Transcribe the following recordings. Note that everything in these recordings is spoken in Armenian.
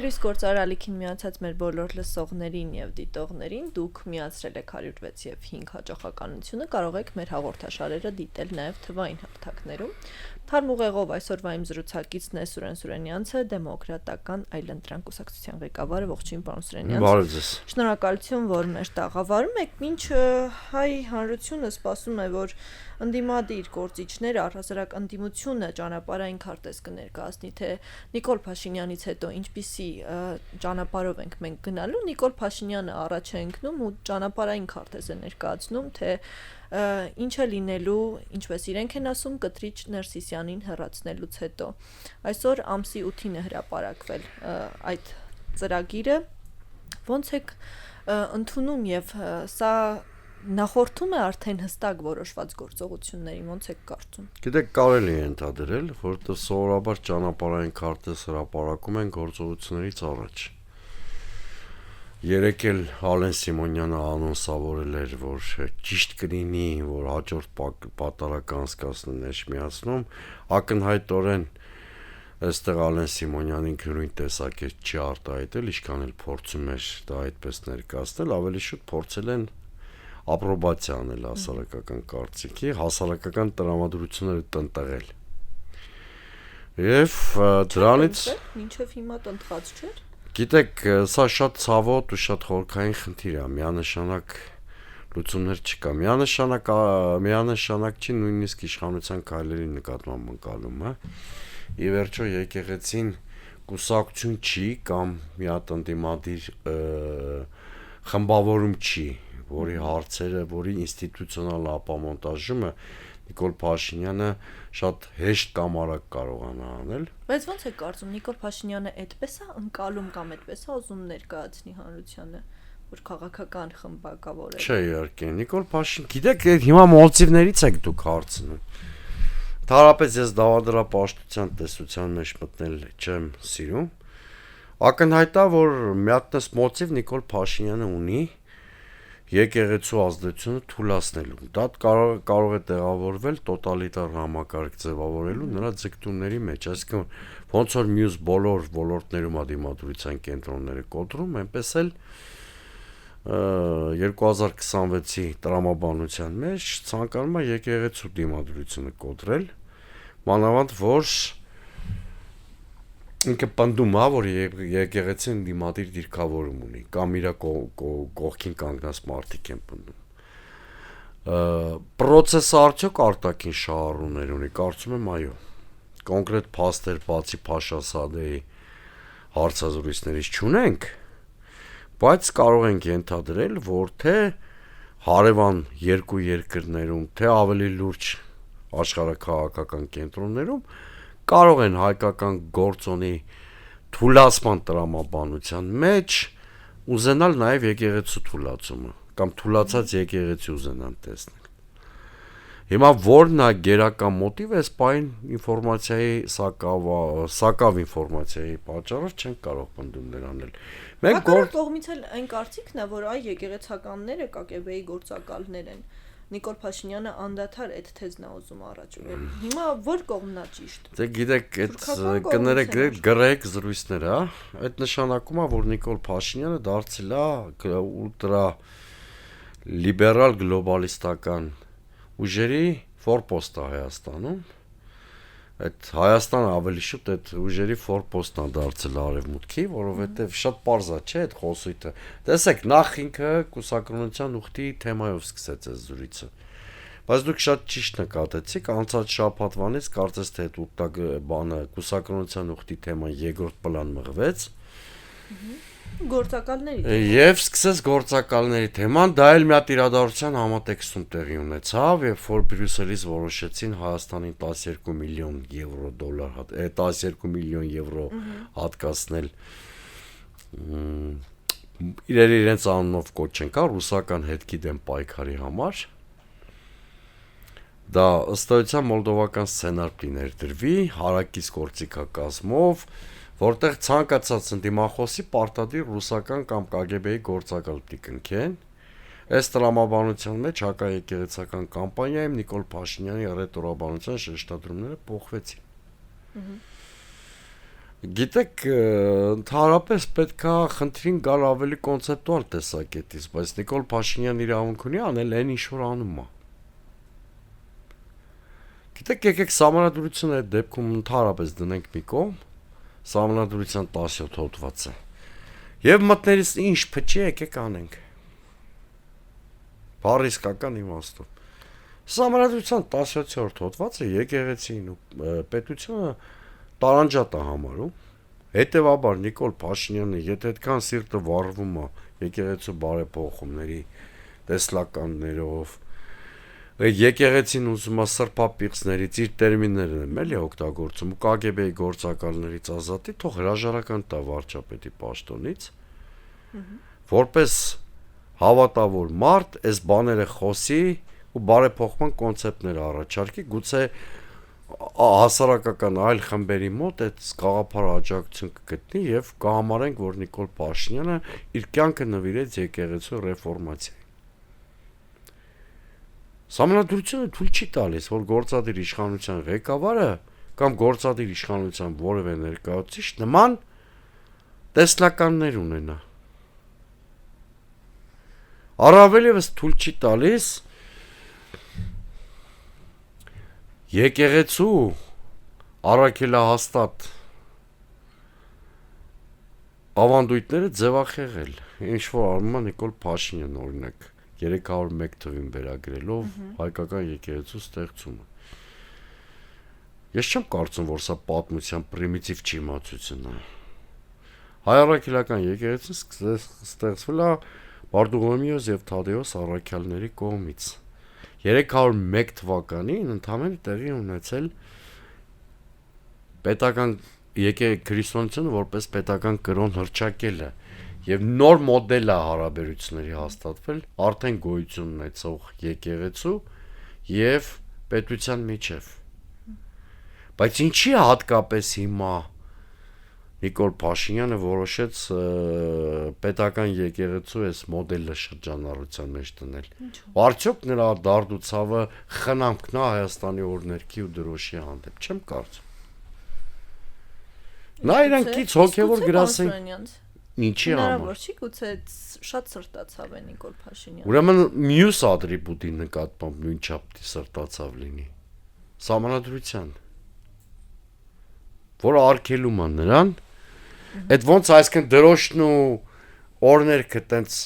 Լույս գործարալիքին միացած մեր բոլոր լսողներին եւ դիտողներին դուք միացրել եք 106 եւ 5 հաճախականությունը, կարող եք մեր հաղորդաշարերը դիտել նաեւ թվային հարթակներում։ Թարմ ուղեղով այսօրվա իմ զրուցակիցն է Սուրեն Սուրենյանցը, դեմոկրատական այլընտրանք կուսակցության ղեկավարը, ողջույն պարոն Սուրենյանց։ Բարև ձեզ։ Շնորհակալություն, որ մեր տաղավարում եք։ Մինչ հայ հանրությունը սպասում է, որ ընդդիմադիր գործիչները առհասարակ ընդդիմությունը ճանապարհային քարտեզ կներկայացնի, թե Նիկոլ Փաշինյանից հետո ինչպիսի ճանապարհով ենք մենք գնալու, Նիկոլ Փաշինյանը առաջ է ընկնում ու ճանապարհային քարտեզ է ներկայացնում, թե ինչ է լինելու, ինչպես իրենք են ասում, կտրիչ Ներսիսյանին հեռացնելուց հետո։ Այսօր ամսի 8-ին է հրապարակվել այդ ծրագիրը, ոնց եք ընդունում եւ սա նախորդում է արդեն հստակ որոշված գործողությունների, ոնց եք կարծում։ Գիտեք, կարելի է ընդհանրել, որովհետև սովորաբար ճանապարհային քարտեզ հրապարակում են գործողություններից առաջ։ Երեկ էլ Ալեն Սիմոնյանը անոնսավորել էր, որ ճիշտ կլինի, որ հաջորդ պատարագ անցկացնեն Էջմիածնում, ակնհայտորեն այստեղ Ալեն Սիմոնյանին նույն տեսակետ չի արտահայտել, ինչքան էլ փորձում էր դա այդպես ներկայացնել, ավելի շուտ փորձել են ապրոբացիա անել հասարակական կարծիքի, հասարակական տրամադրությունները տնտղել։ Եվ դրանից մինչև հիմա տնտղած չէր։ Գիտեք, սա շատ ցավոտ ու շատ խորքային խնդիր է, միանշանակ լուծումներ չկա, միանշանակ չի նույնիսկ իշխանության քայլերի նկատմամբ ընկալումը, ի վերջո եկեղեցին կուսակցություն չի կամ մի հատ ընդդիմադիր խմբավորում չի, որի հարցերը, որի ինստիտուցիոնալ ապամոնտաժումը Նիկոլ Փաշինյանը շատ հեշտ կամ արագ կարողանա անել։ Բայց ո՞նց է կարծում, Նիկոլ Փաշինյանը այդպես է ընկալում կամ այդպես է ուզում ներկայացնի հանրությանը, որ քաղաքական խմբակավոր է։ Չէ, իհարկե, Նիկոլ Փաշինյանը, գիտեք, հիմա մոլտիվներից եք դուք հարցնում։ Թարապես ես դավադրապաշտության տեսության մեջ մտնել չեմ սիրում։ Ակնհայտ է, որ մի հատ մոտիվ Նիկոլ Փաշինյանը ունի եկեղեցու ազդեցությունը թուլացնելու։ Դա կարող է տեղավորվել տոտալիտար համակարգ ձևավորելու նրա ձգտումների մեջ, այսինքն ոնց որ մյուս բոլոր ոլորտներում դիմադրության կենտրոնները կոտրում, այնպես էլ 2026-ի տրամաբանության մեջ ցանկանում է եկեղեցու դիմադրությունը կոտրել, մանավանդ որ ինքը պնդում է, որ եկեղեցին դիմադիր դիրքավորում ունի, կամ իր կողքին կանգնած մարդիկ են պնդում։ Պրոցեսը արդյոք արտաքին շահառուներ ունի, կարծում եմ այո։ Կոնկրետ փաստեր բացի Փաշասադեի հարցազրույցներից չունենք, բայց կարող ենք ենթադրել, որ թե հարևան երկու երկրներում, թե ավելի լուրջ աշխարհաքաղաքական կենտրոններում կարող են հայկական գործոնի թուլացման տրամաբանության մեջ ուզենալ նաև եկեղեցու թուլացումը կամ թուլացած եկեղեցի ուզենան տեսնել։ Հիմա որն է գերական մոտիվը, այս պայն ինֆորմացիայի սակավ ինֆորմացիայի պատճառով չեն կարող պնդումներ անել։ Մենք կողմից էլ այն կարծիքն է, որ այ եկեղեցականները ԿԳԲ-ի գործակալներ են։ Նիկոլ Փաշինյանը անդադար այդ թեզն է ուզում առաջ ուղղել։ Հիմա որ կողմն է ճիշտ։ Դե գիտեք, այդ կներեք գրեք զրույցները, այդ նշանակում է, որ Նիկոլ Փաշինյանը դարձել է ուլտրա լիբերալ գլոբալիստական ուժերի ֆորպոստը Հայաստանում։ Այդ Հայաստանը ավելի շուտ այդ ուժերի ֆորպոստն է դարձել արևմուտքի, որովհետև շատ պարզ է, չէ՞, այդ խոսույթը։ Տեսեք, նախ ինքը կուսակրոնության ուխտի թեմայով սկսեց այս զրույցը։ Բայց դուք շատ ճիշտ նկատեցիք, անցած շաբաթվանից կարծես թե այդ բանը կուսակրոնության ուխտի թեման երկրորդ պլան մղվեց։ Գործակալների Եվ սկսեց գործակալների թեման, դա էլ մի հատ իրադարձության համատեքստում տեղի ունեցավ, երբ որ Բրյուսելից որոշեցին Հայաստանին 12 միլիոն եվրո դոլար, 12 միլիոն եվրո հատկացնել իրենց անունով կոչ են կա ռուսական հետքի դեմ պայքարի համար։ Դա ըստ էության մոլդովական սցենար կներդրվի հարակից գործիքակազմով, որտեղ ցանկացած ընդդիմախոսի պարտադիր ռուսական կամ ԿԳԲ-ի գործակալ պիտի կնքեն։ Այս տրամաբանության մեջ հակաեկեղեցական կամպանիայում Նիկոլ Փաշինյանի ռետորաբանության շեշտադրումները փոխվեցին։ Գիտեք, ընդհանրապես պետքա խնդրին գալ ավելի կոնցեպտուալ տեսակետից, բայց Նիկոլ Փաշինյանն իրավունք ունի անել այն ինչ որ անում է։ Գիտեք, եկեք սահմանադրությունը այդ դեպքում ընդհանրապես դնենք մի կողմ, սահմանադրության 17 հոդվածը։ Եվ մտներից ինչ փչի եկեք անենք։ Բարիսկական իմաստով։ Սահմանադրության 17-րդ հոդվածը եկեղեցին ու պետությունը տարանջատ է համարում, հետևաբար Նիկոլ Փաշինյանը, եթե այդքան սիրտը վառվում է եկեղեցու բարեփոխումների տեսլականներով, եկեղեցին ուզում է սրբապիղծներից իր տերմիններն եմ էլի օգտագործում ու KGB-ի գործակալներից ազատի, թող հրաժարական տա վարչապետի պաշտոնից, որպես հավատավոր մարդ, այս բաները խոսի ու բարեփոխման կոնցեպտներ առաջարկի, գուցե հասարակական այլ խմբերի մոտ այդ գաղափարը աջակցություն կգտնի եւ կհամարենք, որ Նիկոլ Փաշինյանը իր կյանքը նվիրեց եկեղեցու ռեֆորմացիային։ Սահմանադրությունը թույլ չի տալիս, որ գործադիր իշխանության ղեկավարը կամ գործադիր իշխանության որևէ ներկայացուցիչ նման տեսլականներ ունենա։ Առավել եւս թույլ չի տալիս եկեղեցու առաքելահաստատ ավանդույթները ձևախեղել, ինչ որ արվում է Նիկոլ Փաշինյան օրինակ 301 թվին վերագրելով հայկական եկեղեցու ստեղծումը։ Ես չեմ կարծում, որ սա պատմության պրիմիտիվ չիմացություն է։ Հայ առաքելական եկեղեցին ստեղծվել է Բարդուղիմեոս եւ Թադեոս առաքյալների կողմից։ 301 թվականին ընդամենը տեղի ունեցել պետական քրիստոնեությունը որպես պետական կրոն հռչակելը եւ նոր մոդել է հարաբերությունների հաստատվել արդեն գոյություն ունեցող եկեղեցու եւ պետության միջև։ Բայց ինչի հատկապես հիմա Նիկոլ Փաշինյանը որոշեց պետական եկեղեցու այս մոդելը շրջանառության մեջ դնել։ Արդյոք նրա դարդուցավը խնամքն է Հայաստանի օրներքի ու դրոշի հանդեպ, չեմ կարծում։ Նա իրանքից հոգևոր գրասեն ինչի համար։ Հնարավոր չի, գուցե շատ սրտացավ է Նիկոլ Փաշինյանը։ Ուրեմն մյուս ատրիբուտի նկատմամբ նույնչափ սրտացավ լինի։ Սահմանադրության, որը արգելում է նրան, այդ ոնց այսքան դրոշն ու օրներքը տենց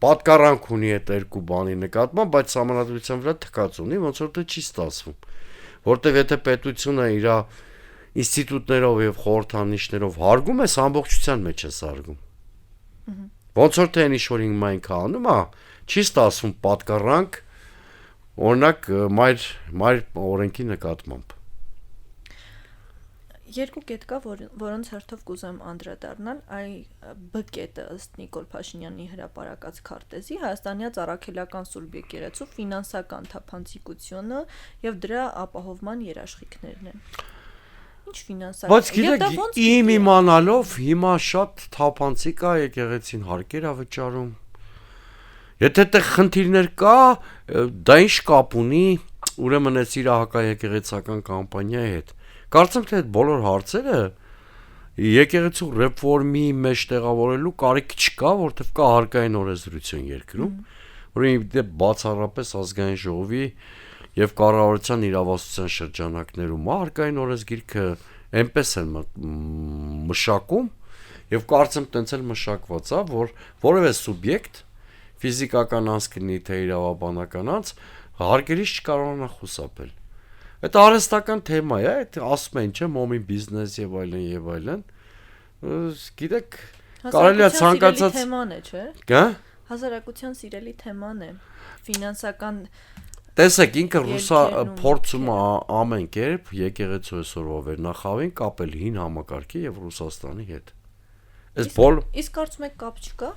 պատկառանք ունի այդ երկու բանի նկատմամբ, բայց սահմանադրության վրա թքած ունի, ոնց որ դա չի ստացվում, որտեվ եթե պետությունը իր ինստիտուտներով եւ խորհրդանիշներով հարգում է, ամբողջության մեջ է սարգում։ Ոնց որ թե ինչ որ հիմա ինքը անում է, չի ստացվում պատկառանք, օրինակ մայր օրենքի նկատմամբ։ Երկու կետ կա, որոնց հերթով կուզեմ անդրադառնալ, այ B կետը ըստ Նիկոլ Փաշինյանի հրապարակած քարտեզի Հայաստանյա առաքելական Սուրբ եկեղեցու ֆինանսական թափանցիկությունը եւ դրա ապահովման երաշխիքներն են։ Ինչ ֆինանսական։ Բայց գիտեք, իմ իմանալով հիմա շատ թափանցիկ է եկեղեցին հարկեր է վճարում։ Եթե այդտեղ խնդիրներ կա, դա ինչ կապ ունի, ուրեմն այս իր հակաեկեղեցական կամպանիայի հետ։ Կարծեմ թե այդ բոլոր հարցերը եկեղեցու ռեֆորմի մեջ տեղավորելու կարիք չկա, որտեղ կա հարկային օրենսդրություն երկրում, որը իդեպ բացառապես ազգային ժողովի եւ կառավարության իրավասության շրջանակներում հարկային օրենսգիրքը այնպես են մշակում եւ կարծեմ տենց էլ մշակված է, որ որևէ սուբյեկտ ֆիզիկական անձ կնի թե իրավաբանական անձ հարկերից չկարողանա խուսափել։ Այդ արհեստական թեմա է, այդ ասում են, չէ՞, մոմի բիզնես եւ այլն եւ այլն։ Գիտեք, կարելի է ցանկացած թեման է, չէ՞։ Գա՞։ Հասարակության սիրելի թեման է։ Ֆինանսական տեսեք, ինքը ռուսա փորձում է ամեն կերպ եկեղեցու այսօրվա վերնախավին կապել հին համակարգի եւ Ռուսաստանի հետ։ Այս բոլ Իսկ կարծում եք կապ չկա։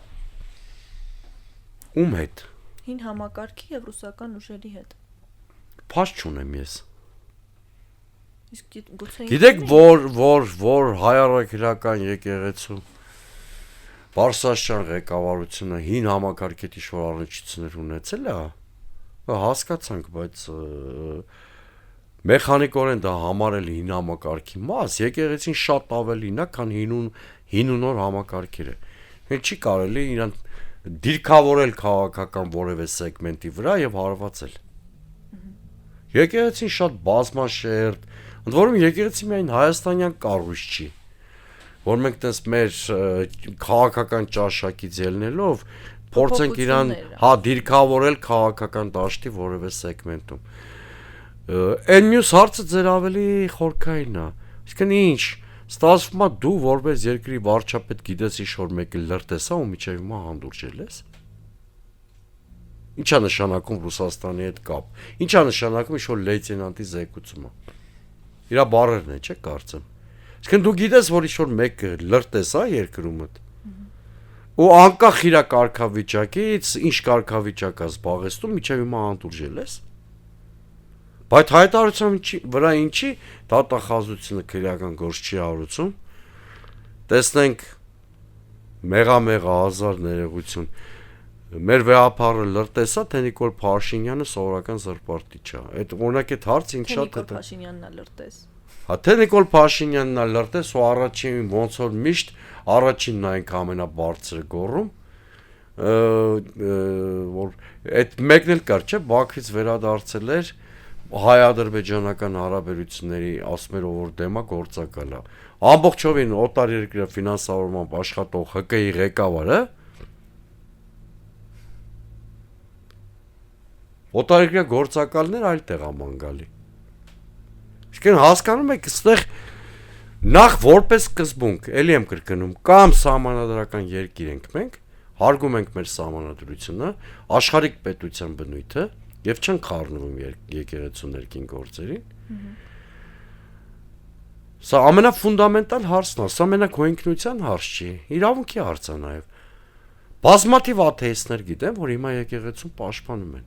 Ում հետ։ Հին համակարգի եւ ռուսական ուժերի հետ։ Փաշ չունեմ ես։ Իսկ գուցե Գիտեք, որ հայ առաքելական եկեղեցու Բարսաշյան ղեկավարությունը հին համակարգի ինչ-որ առնչություններ ունեցել է, հասկացանք, բայց մեխանիկորեն դա համարել հին համակարգի մաս, եկեղեցին շատ ավելին է, քան հին ու նոր համակարգերը։ Չի կարելի իրան դիրքավորել քաղաքական որևէ սեգմենտի վրա եւ հարվածել։ Եկեղեցին շատ բազմաշերտ, ընդ որում եկեղեցի միայն հայաստանյան կառույց չի, որ մենք տես մեր քաղաքական ճաշակից ելնելով փորձենք իրան դիրքավորել քաղաքական դաշտի որևէ սեգմենտում։ Այն մյուս հարցը ձեր ավելի խորքային է։ Իսկն ինչ, ստացվում է դու որպես երկրի վարչապետ գիտես ինչ-որ մեկը լրտես է ու միջև հիմա հանդուրժել ես։ Ինչ է նշանակում Ռուսաստանի հետ կապ։ Ինչ է նշանակում ինչ-որ լեյտենանտի զեկուցումը։ Իրա բառերն է, չէ՞ կարծեմ։ Իսկն դու գիտես, որ ինչ-որ մեկը լրտես է երկրումդ։ Ու անկախ իր կարգավիճակից, ինչ կարգավիճակ է զբաղեցնում, միջև հիմա հանդուրժել ես։ Բայց հայտարարության վրա ինչի դատախազությունը քրեական գործ չի հարուցում։ Տեսնենք մեղամեղա հազար ներողություն։ Մեր վեհապարը լրտեսա, թե Նիկոլ Փաշինյանը սովորական զրպարտիչ է։ Այդ օրինակ այդ հարցը ինձ շատ Նիկոլ Փաշինյանն է լրտես։ Թե Նիկոլ Փաշինյանն է լրտես ու առաջին ոնց որ միշտ առաջինն այնք ամենաբարձրը գոռում, որ այդ մեկն էլ կար, չէ, Բաքվից վերադարձել էր հայ-ադրբեջանական հարաբերությունների ասում էր որ դեմա գործակալ է։ Ամբողջովին օտար երկրի ֆինանսավորմամբ աշխատող ՀԿ-ի ղեկավարը օտար երկրի գործակալներ այլ տեղ աման գալի։ Իսկ հասկանում եք, այստեղ նախ որպես սկզբունք, էլի եմ կրկնում, կամ սահմանադրական երկիր ենք մենք, հարգում ենք մեր սահմանադրությունը, աշխարհիկ պետության բնույթը եւ չեն խառնվում եկեղեցու ներքին գործերին։ Սա ամենաֆունդամենտալ հարցն է, սա մենակ հոյնքնության հարց չի, իրավունքի հարց է նաեւ։ Բազմաթիվ աթեիստներ գիտեն, որ հիմա եկեղեցուն պաշտպանում են։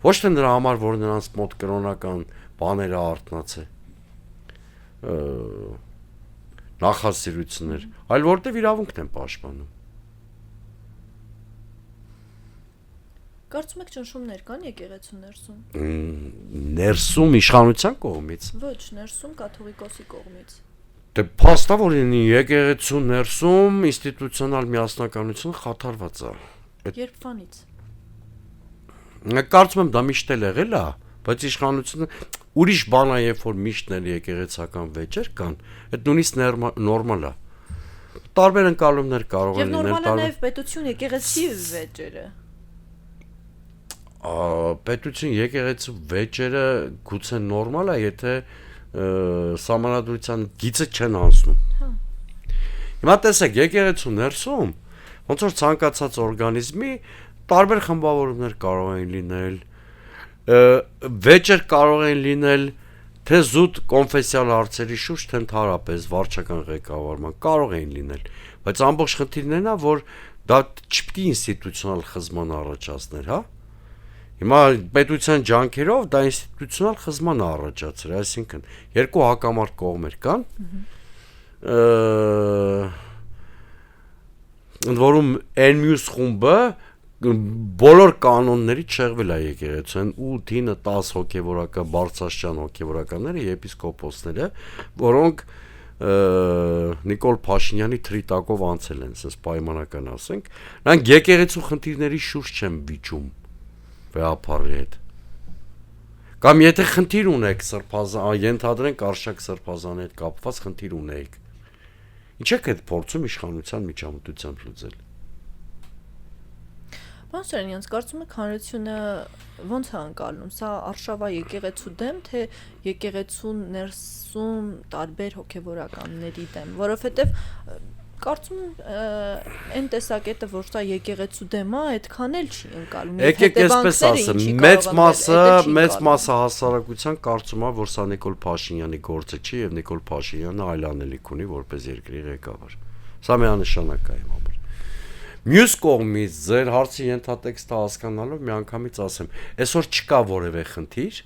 Ոչ թե նրա համար, որ նրանց մոտ կրոնական բաները արտնացե նախասիրություններ, այլ որտեվ իրավունքն են պաշտպանում։ Կարծում եք ճնշումներ կան եկեղեցու ներսում։ Ներսում իշխանության կողմից։ Ոչ, ներսում կաթողիկոսի կողմից։ Դե փաստա որ եկեղեցու ներսում ինստիտուցիոնալ միասնականությունը խաթարված է։ Երբվանից։ Կարծում եմ դա միշտ էլ եղել է, բայց իշխանությունը ուրիշ բան է, երբ որ միշտներ եկեղեցական վեճեր կան, այդ նույնիսկ նորմալ է։ Տարբեր ընկալումներ կարող են լինել։ Եվ նորմալ է նաև պետություն եկեղեցի վեճերը։ Պետություն եկեղեցու վեճերը գուցե նորմալ է, եթե սահմանադրության գիծը չեն անցնում։ Հիմա տեսեք, եկեղեցու ներսում ոնց որ ցանկացած օրգանիզմի տարբեր խմբավորումներ կարող են լինել, վեճեր կարող են լինել թե զուտ կոնֆեսիալ հարցերի շուրջ, թե ընդհանրապես վարչական ղեկավարման կարող են լինել, բայց ամբողջ խնդիրն է նա, որ դա չպետք է ինստիտուցիոնալ խզման առաջացներ, հա։ Հիմա պետության ջանքերով դա ինստիտուցիոնալ խզման առաջացրել, այսինքն երկու հակամարտ կողմեր կան, ընդ որում այն մյուս խումբը բոլոր կանոնների չեղվել է եկեղեցու, 8-9 10 հոգևորական բարձրաստիճան հոգևորականները եպիսկոպոսները, որոնք Նիկոլ Փաշինյանի թրիտակով անցել են, ասես պայմանական ասենք, նրանք եկեղեցու խնդիրների շուրջ չեն վիճում վեհապարի հետ։ Կամ եթե խնդիր ունեք սրբազան, ենթադրենք Արշակ սրբազանի հետ կապված խնդիր ունեք, ինչ եք այդ փորձում իշխանության միջամտությամբ լուծել։ Պարոն Սարյանց, կարծում եք հանրությունը ո՞նց է անցալնում, սա արշավա եկեղեցու դեմ, թե եկեղեցու ներսում տարբեր հոգևորականների դեմ, որովհետև կարծում այն տեսակետը, որ սա եկեղեցու դեմ է, այդքան էլ չի ընկալում։ Եկեք այսպես ասեմ, մեծ մասը հասարակության կարծում է, որ սա Նիկոլ Փաշինյանի գործը չի եւ Նիկոլ Փաշինյանը այլ անելիք ունի որպես երկրի ղեկավար։ Սա միանշանակ է իմ համար։ Մյուս կողմից ձեր հարցի ենթատեքստը հասկանալով միանգամից ասեմ, այսօր չկա որևէ խնդիր,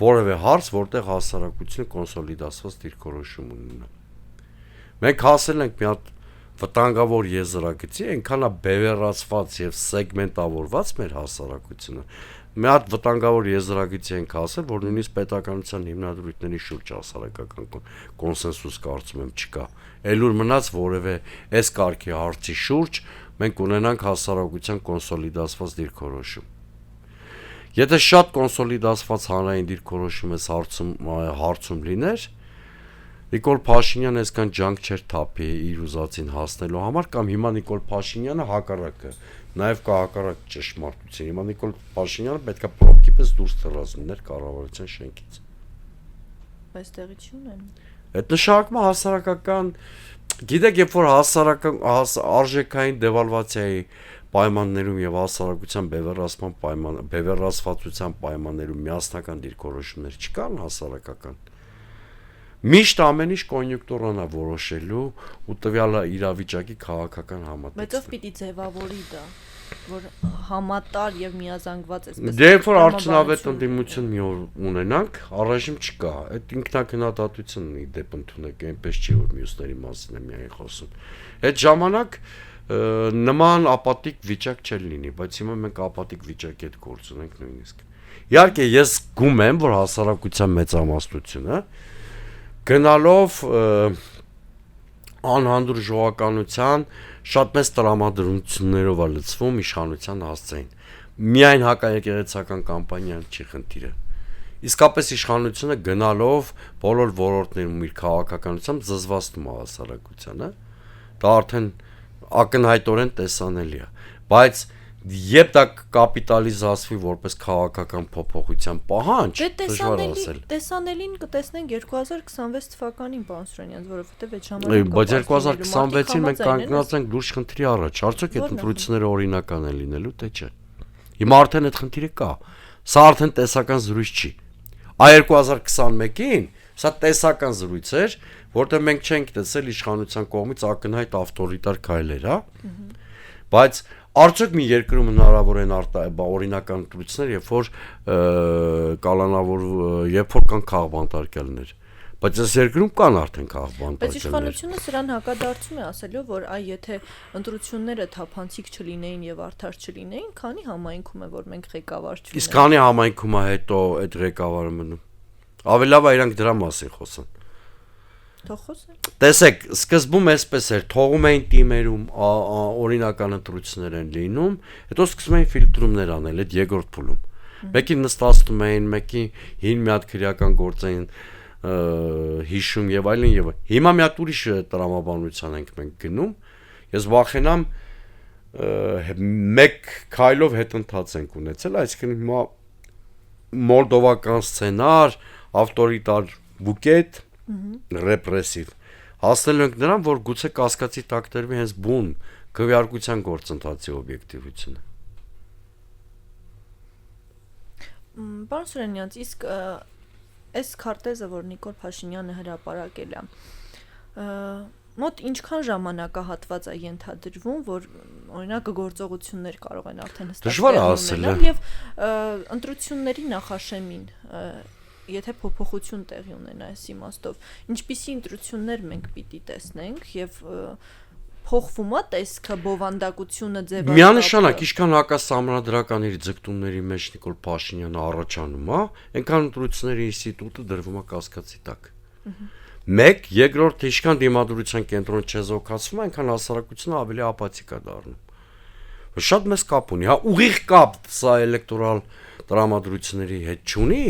որևէ հարց, որտեղ հասարակությունը կոնսոլիդացված դիրքորոշում ունենա։ Մենք հասել ենք մի հատ վտանգավոր եզրագծի, այնքան է բևեռացված եւ սեգմենտավորված մեր հասարակությունը, մի հատ վտանգավոր եզրագիծի ենք ասել, որ նույնիսկ պետականության հիմնադրույթների շուրջ հասարակական կոնսենսուս կարծում եմ չկա։ Էլուր մնաց որևէ այս կարգի հարցի շուրջ մենք ունենանք հասարակության կոնսոլիդացված դիրքորոշում։ Եթե շատ կոնսոլիդացված հանրային դիրքորոշում էս հարցում լիներ, Նիկոլ Փաշինյանը այսքան ջանք չէր թափի իր ուզածին հասնելու համար, կամ հիմա Նիկոլ Փաշինյանը հակառակը, նաև կա հակառակ ճշմարտություն։ Հիմա Նիկոլ Փաշինյանը պետքա պրոբկի պես դուրս թռազներ կառավարության շենքից։ Բայց տեղի չունեն։ Այդ նշանակում է հասարակական, գիտեք, երբ որ հասարակական արժեքային դեվալվացիայի պայմաններում եւ հասարակության բևեռացվածության պայմաններում միասնական դիրքորոշումներ չկան հասարակական։ Միշտ ամեն ինչ կոնյունկտուրան է որոշելու ու տվյալ իրավիճակի քաղաքական համատեքստը։ Բայց ով պիտի ձևավորի դա, որ համատար եւ միազանգված էսպես։ Երբ որ արդյունավետ ընդդիմություն մի օր ունենանք, առայժմ չկա։ Այդ ինքնակնահատությունն ի դեպ ընդունեք, այնպես չի որ մյուսների մասին է միայն խոսում։ Այդ ժամանակ նման ապատիկ վիճակ չէր լինի, բայց հիմա մենք ապատիկ վիճակի հետ գործ ունենք նույնիսկ։ Իհարկե ես գում եմ, որ հասարակության մեծամասնությունը գնալով անհանդուրժողականության շատ մեծ տրամադրություններով է լցվում իշխանության հասցեին։ Միայն հակաեկեղեցական կամպանիան չի խնդիրը։ Իսկապես իշխանությունը գնալով բոլոր ոլորտներում իր քաղաքականությամբ զզվացնում է հասարակությանը։ Դա արդեն ակնհայտորեն տեսանելի է, բայց երբ դա կապիտալիզացվի որպես քաղաքական փոփոխության պահանջ, դժվար ասել։ Տեսանելին կտեսնենք 2026 թվականին, պարոն Սուրյանյան, որովհետև այդ ժամանակ բայց 2026-ին մենք կանգնած ենք լուրջ խնդրի առաջ, արդյոք այդ ընտրությունները օրինական են լինելու, թե չէ։ Հիմա արդեն այդ խնդիրը կա։ Սա արդեն տեսական զրույց չի։ Այ 2021-ին սա տեսական զրույց էր, որտեղ մենք չենք տեսել իշխանության կողմից ակնհայտ ավտորիտար քայլեր, հա։ Բայց արդյոք մի երկրում հնարավոր են օրինական ընտրություններ, երբ որ կան քաղբանտարկյալներ։ Բայց այս երկրում կան արդեն քաղբանտարկյալներ։ Բայց իշխանությունը սրան հակադարձում է ասելով, որ այ եթե ընտրությունները թափանցիկ չլինեին եւ արդար չլինեին, քանի համայնքում է որ մենք ղեկավար չունենք։ Իսկ քանի համայնքում է հետո այդ ղեկավարը մնում։ Ավելի լավ է իրանք դրա մասին խոսեն։ Թող խոսեն։ Տեսեք, սկզբում էսպես էր, թողում էին թիմերում, օրինական ընտրություններ են լինում, հետո սկսում էին ֆիլտրումներ անել այդ երկրորդ փուլում։ Մեկին նստացնում էին, մեկի հին մի հատ քրեական գործ էին հիշում եւ այլն եւ հիմա մի հատ ուրիշ տրամաբանության ենք մենք գնում։ Ես վախենամ մեկ քայլով հետընթաց ենք ունեցել, այսինքն հիմա մոլդովական սցենար, ավտորիտար բուկետ, ռեպրեսիվ հասնել ենք նրան, որ գուցե կասկածի տակ դրվի հենց բուն քվեարկության գործընթացի օբյեկտիվությունը։ Պարոն Սուրյանյան, իսկ այս քարտեզը, որ Նիկոլ Փաշինյանը հրապարակել է, մոտ ինչքան ժամանակահատված է ենթադրվում, որ օրինակ գործողություններ կարող են արդեն հստակ եւ ընտրությունների նախաշեմին, եթե փոփոխություն տեղի ունենա այս իմաստով, ինչպիսի ընտրություններ մենք պիտի տեսնենք եւ փոխվում է տեսքը բովանդակությունը ձևավորվում։ Միանշանակ ինչքան հակասահմանադրական իր ձգտումների մեջ Նիկոլ Փաշինյանը առաջանում է, այնքան ընտրությունների ինստիտուտը դրվում է կասկածի տակ։ Մեկ, երկրորդ, ինչքան դիմադրության կենտրոնը չեզոքացվում է, այնքան հասարակությունը ավելի ապաթիկ է դառնում։ Շատ մեծ կապ ունի, հա, ուղիղ կապ սա էլեկտորալ տրամադրությունների հետ չունի,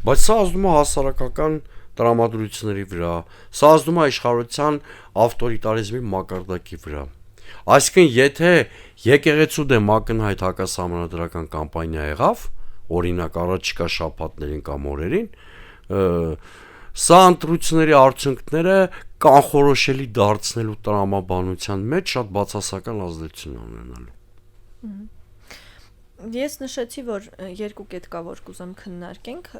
բայց սա ազդում է հասարակական տրամադրությունների վրա, սա ազդում է իշխանության ավտորիտարիզմի մակարդակի վրա։ Այսինքն, եթե եկեղեցու դեմ ակնհայտ հակասահմանադրական կամպանիա եղավ, օրինակ առաջիկա շաբաթներին կամ օրերին, սա ընտրությունների արդյունքները կանխորոշելի դարձնելու տրամաբանության մեջ շատ բացասական ազդեցություն ունենալու։ Ես նշեցի, որ երկու կետ կա, որ կուզեմ քննարկենք,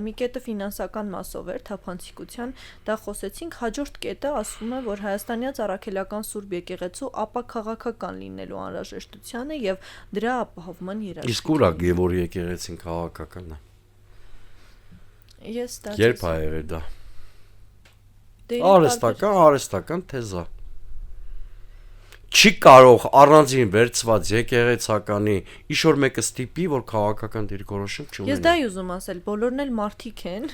մի կետը ֆինանսական մասով էր, թափանցիկության, դա խոսեցինք, հաջորդ կետը ասվում է, որ Հայաստանյաց Առաքելական Սուրբ Եկեղեցու ապաքաղաքական լինելու անհրաժեշտությանը եւ դրա ապահովման երաշխիք։ Իսկ ուր է Գևորգի եկեղեցին քաղաքական է։ Ես դա երբ է եղել դա։ Արհեստական թեզա։ չի կարող առանձին վերծված եկեղեցականի ինչ-որ մեկը ստիպի, որ քաղաքական դիրքորոշում չունենա։ Ես դա ուզում ասել, բոլորն էլ մարդիկ են։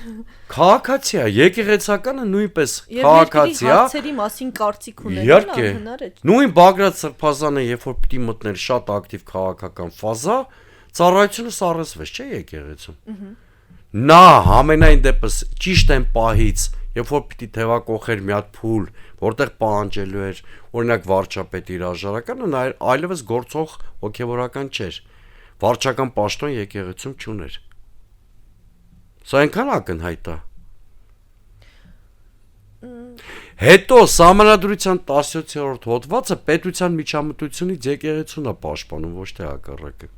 Քաղաքացի է, եկեղեցականը նույնպես Եվ քաղաքացի երկրի է։ հարցերի մասին կարծիք ունենալը Իհարկե, անհնար է։ նույն Բագրատ Սրբազանը, երբ որ պիտի մտներ շատ ակտիվ քաղաքական ֆազա, ծառայությունը սառեցվեց, չէ՞ եկեղեցում։ Նա ամենայն դեպս ճիշտ են պահից, երբ որ պիտի թևակողեր մի հատ փուլ, որտեղ պահանջելու էր, օրինակ վարչապետի հրաժարականը, նա այլևս գործող հոգևորական չէր։ Վարչական պաշտոն եկեղեցում չուներ։ Սա այնքան ակնհայտ է։ Հետո Սահմանադրության 17-րդ հոդվածը պետության միջամտությունից եկեղեցուն է պաշտպանում, ոչ թե հակառակը։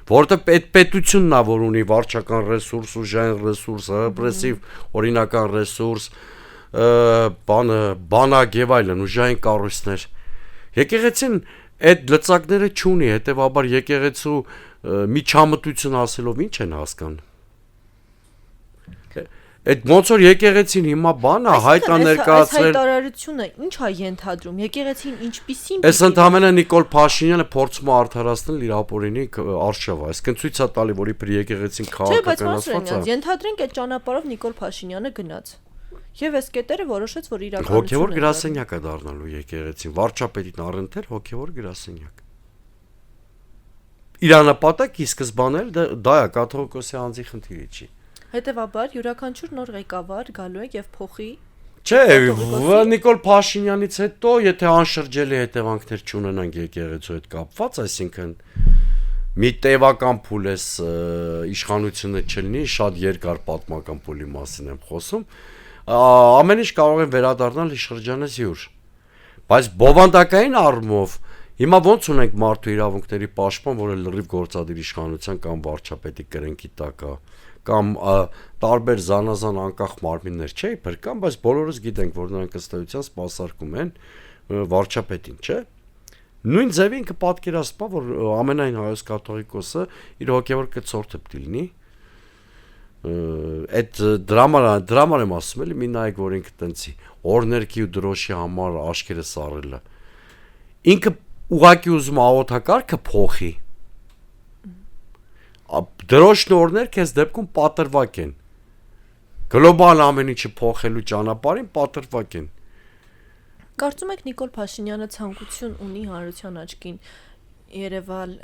Որովհետև պետությունն է, որ ունի վարչական ռեսուրս, ուժային ռեսուրս, ռեպրեսիվ օրինական ռեսուրս, բանակ եւ այլն, ուժային կառույցներ։ Եկեղեցին այդ լծակները չունի, հետեւաբար եկեղեցու միջամտություն ասելով ինչ են հասկանում։ Այդ ոնց որ եկեղեցին հիմա բան է հայտա ներկայացրել։ Այս հայտարարությունը ինչ է ենթադրում։ Եկեղեցին ինչպիսին։ Այս ընդհանրապես Նիկոլ Փաշինյանը փորձում է արդարացնել իր ապօրինի արշավը, այսինքն ցույց է տալի, որ իբր եկեղեցին քաղաքականացված է։ Ենթադրենք այդ ճանապարհով Նիկոլ Փաշինյանը գնաց։ Եվ այս կետերը որոշեց, որ իրականություն հոգևոր գրասենյակ է դառնալու եկեղեցին, վարչապետին առընթեր հոգևոր գրասենյակ։ Իր նպատակը ի սկզբանե դա է, կաթողիկոսի անձի խնդիրի չի։ Հետևաբար յուրաքանչյուր նոր ղեկավար գալու է եւ փոխի։ Չէ, Նիկոլ Փաշինյանից հետո, եթե անշրջելի հետևանքներ չունենանք եկեղեցու հետ կապված, այսինքն մի տևական փուլ էս իշխանությունը չլինի, շատ երկար պատմական փուլի մասին եմ խոսում, ամեն ինչ կարող է վերադառնալ շրջանից յուր։ Բայց բովանդակային առումով հիմա ոնց ունենք մարդու իրավունքների պաշտպան, որը լրիվ գործադիր իշխանության կամ վարչապետի կրենքի տակ է, կամ տարբեր զանազան անկախ մարմիններ չէ, իբր կամ, բայց բոլորս գիտենք, որ նրանք ըստ էության սպասարկում են վարչապետին, չէ։ Նույն ձևի ինքը պատկերացնում է, որ ամենայն հայոց կաթողիկոսը իր հոգևոր կցորդը պիտի լինի։ Այդ դրաման եմ ասում, էլի մի նայեք, որ ինքը տենցի օրներքի ու դրոշի համար աշկերը սարելը։ Ինքը ուղակի ուզում աղոթակարգը փոխի։ Դրոշն օրներք այս դեպքում պատրվակ են։ Գլոբալ ամեն ինչը փոխելու ճանապարհին պատրվակ են։ Կարծում եք Նիկոլ Փաշինյանը ցանկություն ունի հանրության աչքին Երևալ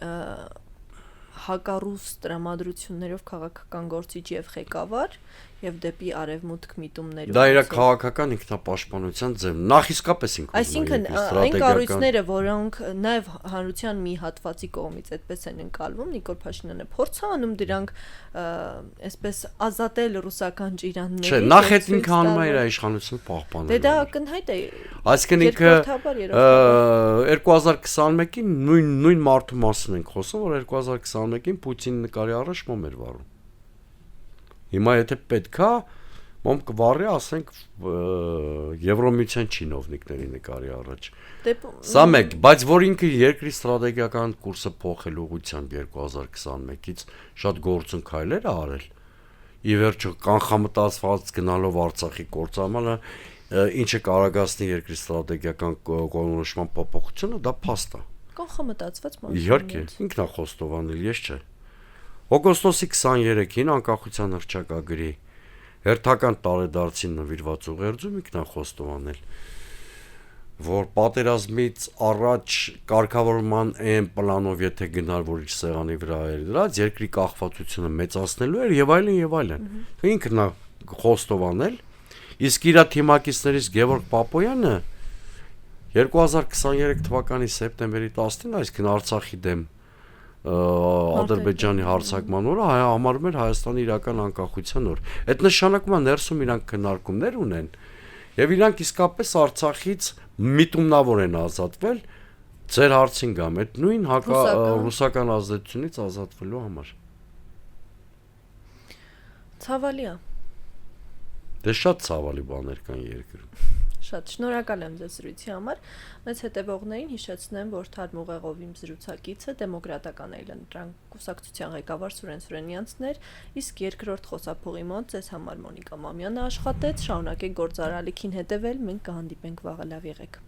հակառուս տրամադրություններով քաղաքական գործիչ եւ ղեկավար եւ դեպի արևմուտք միտումներով։ Դա իր քաղաքական ինքնապաշտպանության ձևն, նախ իսկապես ինքն։ Այսինքն այն կառույցները, որոնք նաեւ հանրության մի հատվածի կողմից այդպես են ընկալվում, Նիկոլ Փաշինյանը փորձ է անում դրանք այսպես ազատել ռուսական ճիրաններից։ Չէ, նախ այդ ինքը անում է իր իշխանությունը պահպանել։ Դե դա ակնհայտ է։ Այսինքն ինքը 2021-ին նույն մարդու մասին ենք խոսում, որ 2021-ին Պուտինի նկարի առաջ մոմ էր վառում։ Հիմա եթե պետքա, մոմ կվառի, ասենք, Եվրոմիության չինովնիկների նկարի առաջ։ Սա մեկ, բայց որ ինքը երկրի ստրատեգիական կուրսը փոխելու ուղղությամբ 2021-ից շատ գործուն քայլեր է արել։ Ի վերջո կանխամտածված գնալով Արցախի կործանմանը, ինչը կարագացնի երկրի ստրատեգիական կողմնորոշման փոփոխությունը, դա փաստ է։ Կանխամտածված մաս։ Իհարկե, ինքն է խոստովանել, ես չէ։ Օգոստոսի 23-ին անկախության հռչակագրի հերթական տարեդարձին նվիրված ուղերձում ինքն է խոստովանել, որ պատերազմից առաջ կարգավորման այն պլանով եթե գնար, որ իր սեղանի վրա էր դրած, երկրի կախվածությունը մեծացնելու էր եւ այլն եւ այլն։ Ինքն է խոստովանել, իսկ իր թիմակիցներից Գևորգ Պապոյանը 2023 թվականի սեպտեմբերի 10-ին, այսինքն Արցախի դեմ Ադրբեջանի հարձակման օրը համարում էր Հայաստանի իրական անկախության օր։ Այդ նշանակում է ներսում իրանք քննարկումներ ունեն եւ իրանք իսկապես Արցախից միտումնավոր են ազատվել ձեր հարցին գամ, այդ նույն ռուսական ազդեցությունից ազատվելու համար։ Ցավալի է։ Դե շատ ցավալի բաներ կան երկրում։ Շատ շնորհակալ եմ ձեզ զրույցի համար։ Մեծ հետևողներին հիշեցնեմ, որ Թարմ ուղեղով իմ զրուցակիցը դեմոկրատական այլընտրանք կուսակցության ղեկավար Սուրեն Սուրենյանցն էր, իսկ երկրորդ խոսափողի մոտ ձեզ համար Մոնիկա Մամյանը աշխատեց։ Շարունակեք գործարարալիքին հետևել, մենք կհանդիպենք վաղը, լավ եղեք։